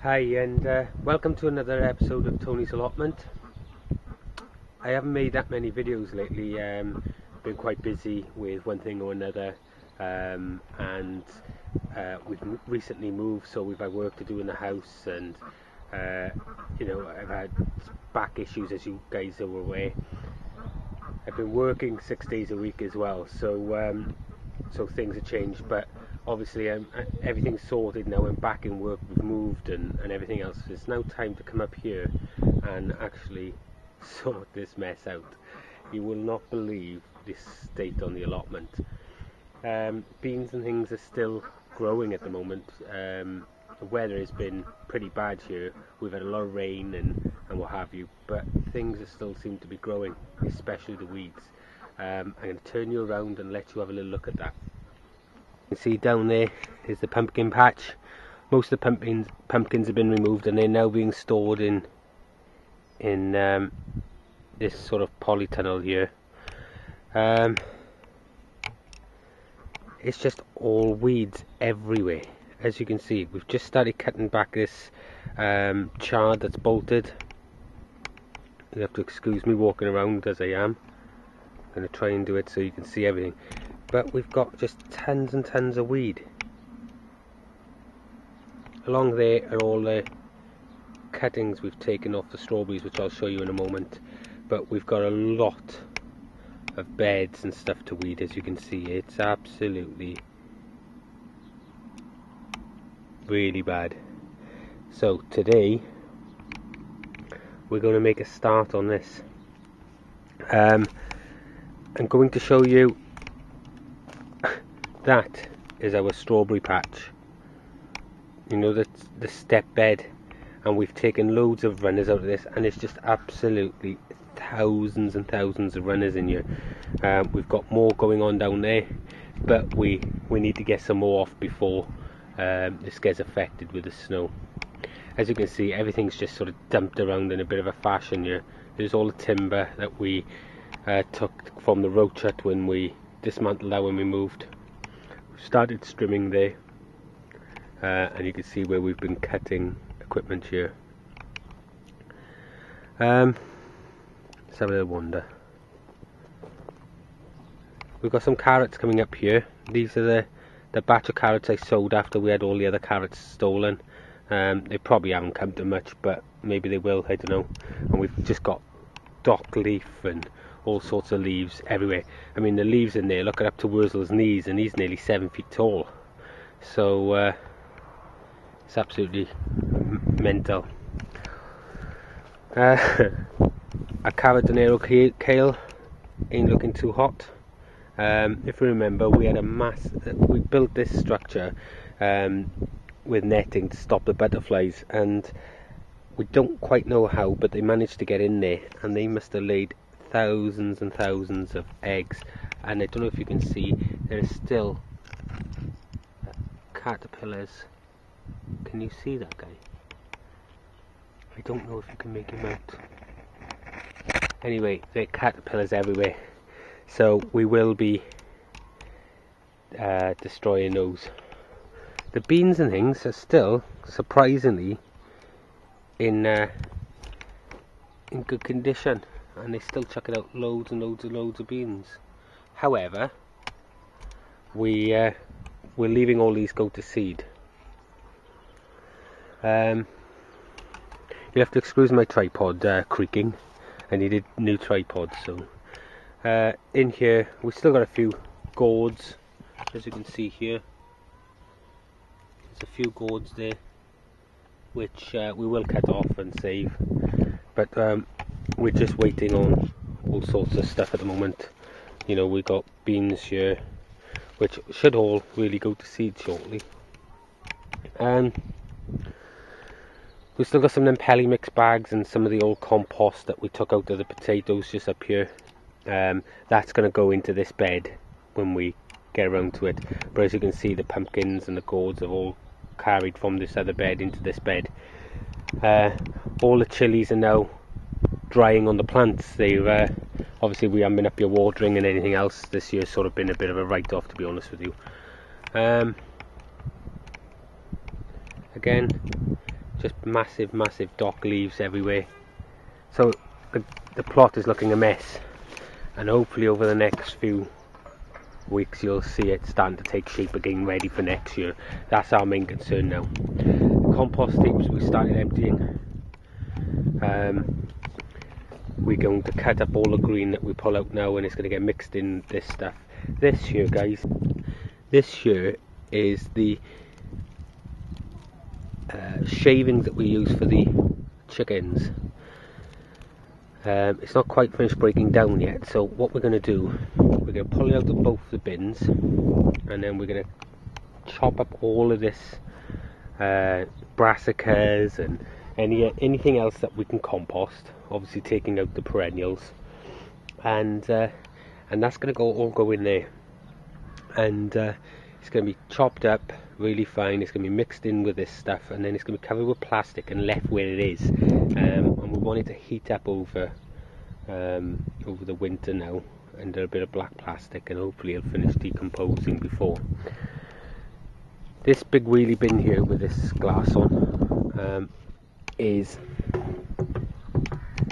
Hi, and welcome to another episode of Tony's Allotment. I haven't made that many videos lately. Been quite busy with one thing or another, and we've recently moved, so we've had work to do in the house, and I've had back issues, as you guys are aware. I've been working 6 days a week as well, so things have changed, but obviously everything's sorted now. I'm back in work, we've moved and everything else. It's now time to come up here and actually sort this mess out. You will not believe this state on the allotment. Beans and things are still growing at the moment. The weather has been pretty bad here. We've had a lot of rain and what have you, but things still seem to be growing, especially the weeds. I'm going to turn you around and let you have a little look at that. You can see down there is the pumpkin patch. Most of the pumpkins have been removed, and they're now being stored in this sort of polytunnel here. It's just all weeds everywhere. As you can see, we've just started cutting back this chard that's bolted. You have to excuse me walking around as I am. I'm going to try and do it so you can see everything. But we've got just tons and tons of weed. Along there are all the cuttings we've taken off the strawberries, which I'll show you in a moment. But we've got a lot of beds and stuff to weed, as you can see. It's absolutely really bad. So today we're going to make a start on this. I'm going to show you. That is our strawberry patch. You know, the step bed, and we've taken loads of runners out of this, and it's just absolutely thousands and thousands of runners in here. We've got more going on down there, but we need to get some more off before this gets affected with the snow. As you can see, everything's just sort of dumped around in a bit of a fashion here. There's all the timber that we took from the road hut when we dismantled that when we moved. Started trimming there, and you can see where we've been cutting equipment here. Let's have a little wander. We've got some carrots coming up here. These are the batch of carrots I sowed after we had all the other carrots stolen. They probably haven't come to much, but maybe they will, I don't know. And we've just got dock leaf and all sorts of leaves everywhere. I mean, the leaves in there, look up to Wurzel's knees, and he's nearly 7 feet tall. So it's absolutely mental. A carrot and arrow kale ain't looking too hot. If you remember, we had we built this structure with netting to stop the butterflies, and we don't quite know how, but they managed to get in there, and they must have laid thousands and thousands of eggs. And I don't know if you can see, there's still caterpillars. Can you see that guy? I don't know if you can make him out. Anyway, there are caterpillars everywhere, so we will be destroying those. The beans and things are still surprisingly in good condition, and they still chucking out loads and loads of beans. However, we're leaving all these go to seed. You'll have to excuse my tripod creaking. I needed new tripods. So in here we've still got a few gourds, as you can see here. There's a few gourds there which we will cut off and save, but we're just waiting on all sorts of stuff at the moment. You know, we got beans here which should all really go to seed shortly. We've still got some of them pelly mix bags and some of the old compost that we took out of the potatoes just up here. That's going to go into this bed when we get around to it, but as you can see, the pumpkins and the gourds have all carried from this other bed into this bed. All the chilies are now drying on the plants. They've obviously, we haven't been up here watering and anything else. This year's sort of been a bit of a write-off, to be honest with you. Again, just massive dock leaves everywhere. So the plot is looking a mess, and hopefully over the next few weeks you'll see it starting to take shape again, ready for next year. That's our main concern now. The compost heaps we started emptying. We're going to cut up all the green that we pull out now, and it's going to get mixed in this stuff. This here, guys, this here is the shavings that we use for the chickens. It's not quite finished breaking down yet, so what we're going to do, we're going to pull it out of both the bins, and then we're going to chop up all of this brassicas and anything else that we can compost, obviously taking out the perennials, and that's going to all go in there, and it's going to be chopped up really fine. It's going to be mixed in with this stuff, and then it's going to be covered with plastic and left where it is, and we want it to heat up over the winter now under a bit of black plastic, and hopefully it'll finish decomposing before. This big wheelie bin here with this glass on is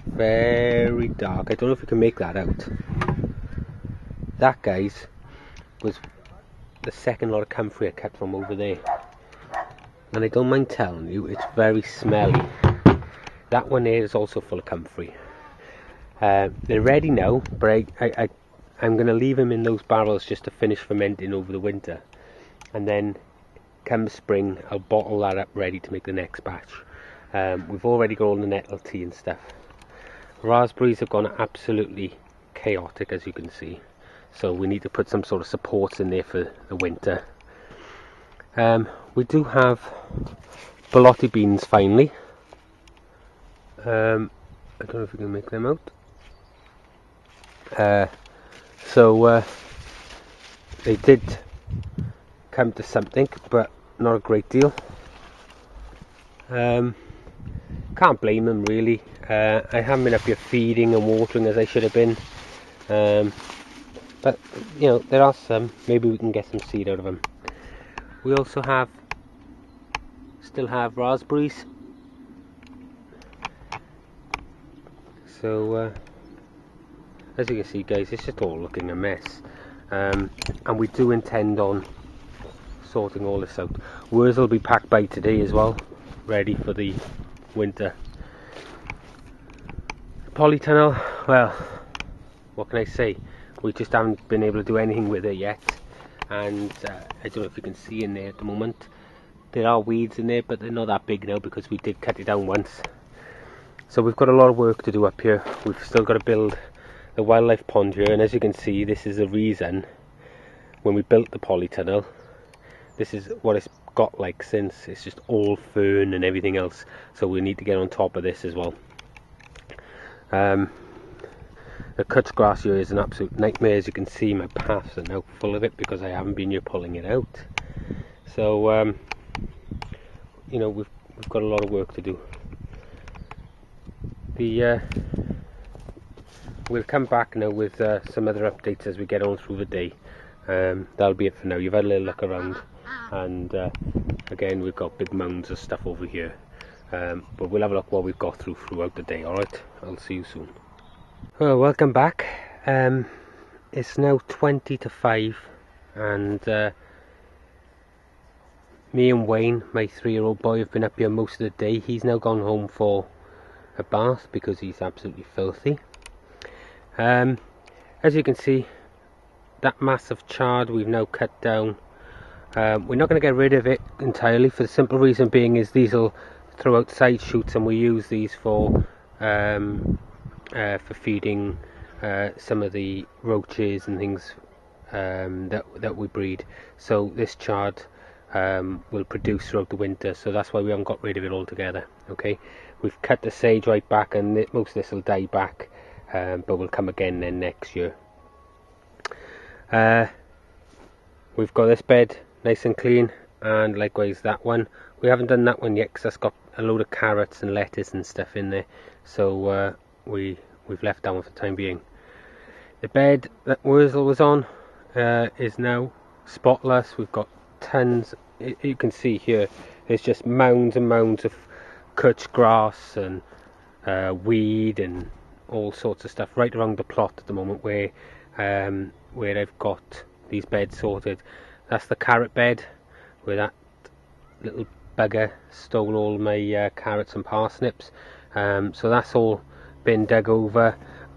very dark. I don't know if you can make that out. That, guys, was the second lot of comfrey I cut from over there, and I don't mind telling you, it's very smelly. That one there is also full of comfrey. They're ready now, but I'm going to leave them in those barrels just to finish fermenting over the winter, and then come spring I'll bottle that up ready to make the next batch. We've already got all the nettle tea and stuff. Raspberries have gone absolutely chaotic, as you can see, so we need to put some sort of supports in there for the winter. We do have borlotti beans finally. I don't know if we can make them out. So they did come to something, but not a great deal. Can't blame them really. I haven't been up here feeding and watering as I should have been, but you know, there are some. Maybe we can get some seed out of them. We also still have raspberries. So as you can see, guys, it's just all looking a mess, and we do intend on sorting all this out. Wurs will be packed by today as well, ready for the winter. Polytunnel, well, what can I say? We just haven't been able to do anything with it yet, and I don't know if you can see in there at the moment. There are weeds in there, but they're not that big now because we did cut it down once. So we've got a lot of work to do up here. We've still got to build the wildlife pond here, and as you can see, this is the reason when we built the polytunnel. This is what it's got like since. It's just all fern and everything else, so we need to get on top of this as well. The cut grass here is an absolute nightmare. As you can see, my paths are now full of it because I haven't been here pulling it out. So you know, we've got a lot of work to do. We'll come back now with some other updates as we get on through the day. That'll be it for now. You've had a little look around, and again, we've got big mounds of stuff over here, but we'll have a look what we've got throughout the day. Alright, I'll see you soon. Well, welcome back. It's now 20 to 5, and me and Wayne, my 3-year-old boy, have been up here most of the day. He's now gone home for a bath because he's absolutely filthy. As you can see, that massive chard we've now cut down. We're not going to get rid of it entirely, for the simple reason being is these will throw out side shoots, and we use these for feeding some of the roaches and things that we breed. So this chard will produce throughout the winter, so that's why we haven't got rid of it altogether. Okay, we've cut the sage right back, and most of this will die back, but will come again then next year. We've got this bed nice and clean, and likewise that one. We haven't done that one yet because that's got a load of carrots and lettuce and stuff in there, so we've left that one for the time being. The bed that Wurzel was on is now spotless. We've got tons. You can see here there's just mounds and mounds of cut grass and weed and all sorts of stuff right around the plot at the moment where I've got these beds sorted. That's the carrot bed where that little bugger stole all my carrots and parsnips. So that's all been dug over,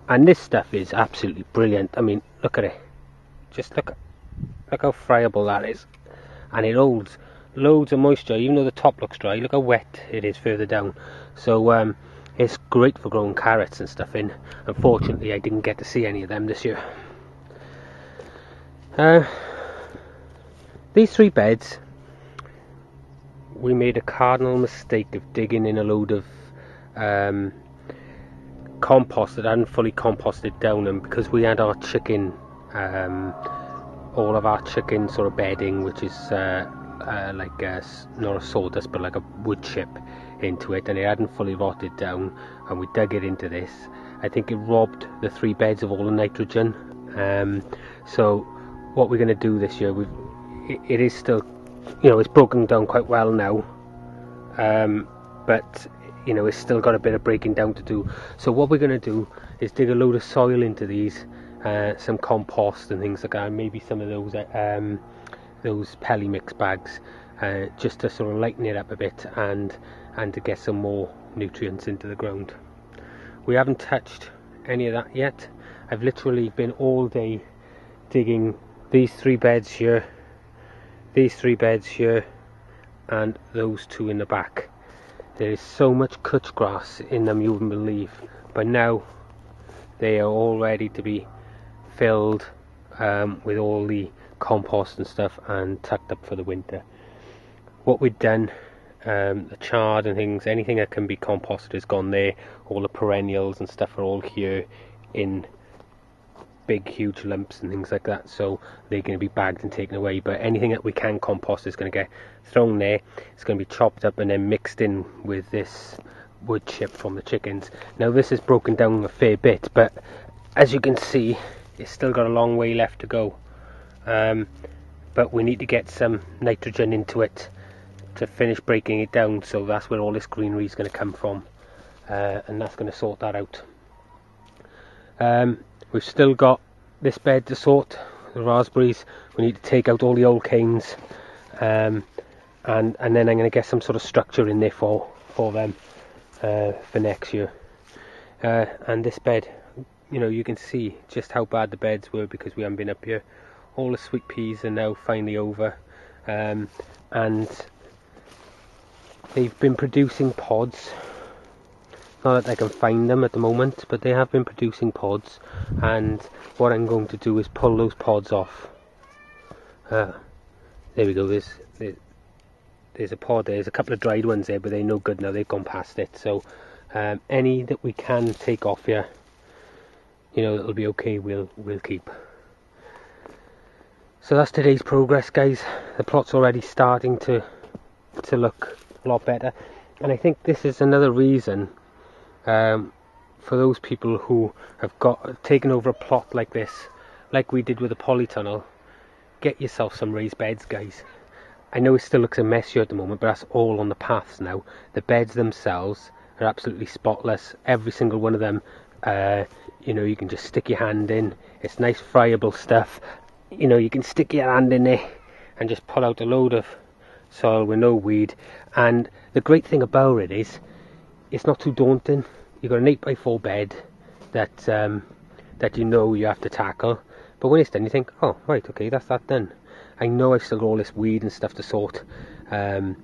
and this stuff is absolutely brilliant. I mean, look at it. Just look how friable that is, and it holds loads of moisture. Even though the top looks dry, look how wet it is further down. So it's great for growing carrots and stuff in. Unfortunately, I didn't get to see any of them this year. These 3 beds, we made a cardinal mistake of digging in a load of compost that hadn't fully composted down, and because we had our chicken, all of our chicken sort of bedding, which is like not a sawdust but like a wood chip into it, and it hadn't fully rotted down, and we dug it into this. I think it robbed the 3 beds of all the nitrogen. So what we're going to do this year, it is still, you know, it's broken down quite well now, but you know, it's still got a bit of breaking down to do. So what we're going to do is dig a load of soil into these, some compost and things like that, and maybe some of those pelly mix bags, just to sort of lighten it up a bit and to get some more nutrients into the ground. We haven't touched any of that yet. I've literally been all day digging these 3 beds here, these 3 beds here, and those 2 in the back. There is so much cut grass in them you wouldn't believe, but now they are all ready to be filled with all the compost and stuff and tucked up for the winter. What we've done, the chard and things, anything that can be composted has gone there. All the perennials and stuff are all here in big huge lumps and things like that, so they're going to be bagged and taken away. But anything that we can compost is going to get thrown there. It's going to be chopped up and then mixed in with this wood chip from the chickens. Now this is broken down a fair bit, but as you can see, it's still got a long way left to go. But we need to get some nitrogen into it to finish breaking it down, so that's where all this greenery is going to come from, and that's going to sort that out. We've still got this bed to sort, the raspberries. We need to take out all the old canes, and then I'm going to get some sort of structure in there for them for next year. And this bed, you know, you can see just how bad the beds were because we haven't been up here. All the sweet peas are now finally over, and they've been producing pods. Not that I can find them at the moment, but they have been producing pods, and what I'm going to do is pull those pods off. There we go, there's a pod there. There's a couple of dried ones there, but they're no good now, they've gone past it. So any that we can take off here, you know, it'll be okay, we'll keep. So that's today's progress, guys. The plot's already starting to look a lot better, and I think this is another reason for those people who have taken over a plot like this, like we did with the polytunnel. Get yourself some raised beds, guys. I know it still looks a mess here at the moment, but that's all on the paths now. The beds themselves are absolutely spotless, every single one of them. You know, you can just stick your hand in. It's nice friable stuff. You know, you can stick your hand in there and just pull out a load of soil with no weed. And the great thing about it is it's not too daunting. You've got an 8x4 bed that you know you have to tackle, but when it's done you think, oh right, okay, that's that done. I know I've still got all this weed and stuff to sort in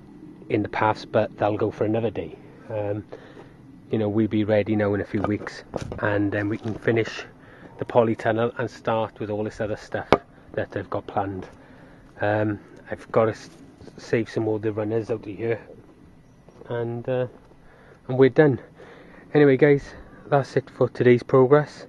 the paths, but that'll go for another day. You know, we'll be ready now in a few weeks, and then we can finish the polytunnel and start with all this other stuff that I've got planned. I've got to save some more of the runners out of here, and we're done. Anyway guys, that's it for today's progress.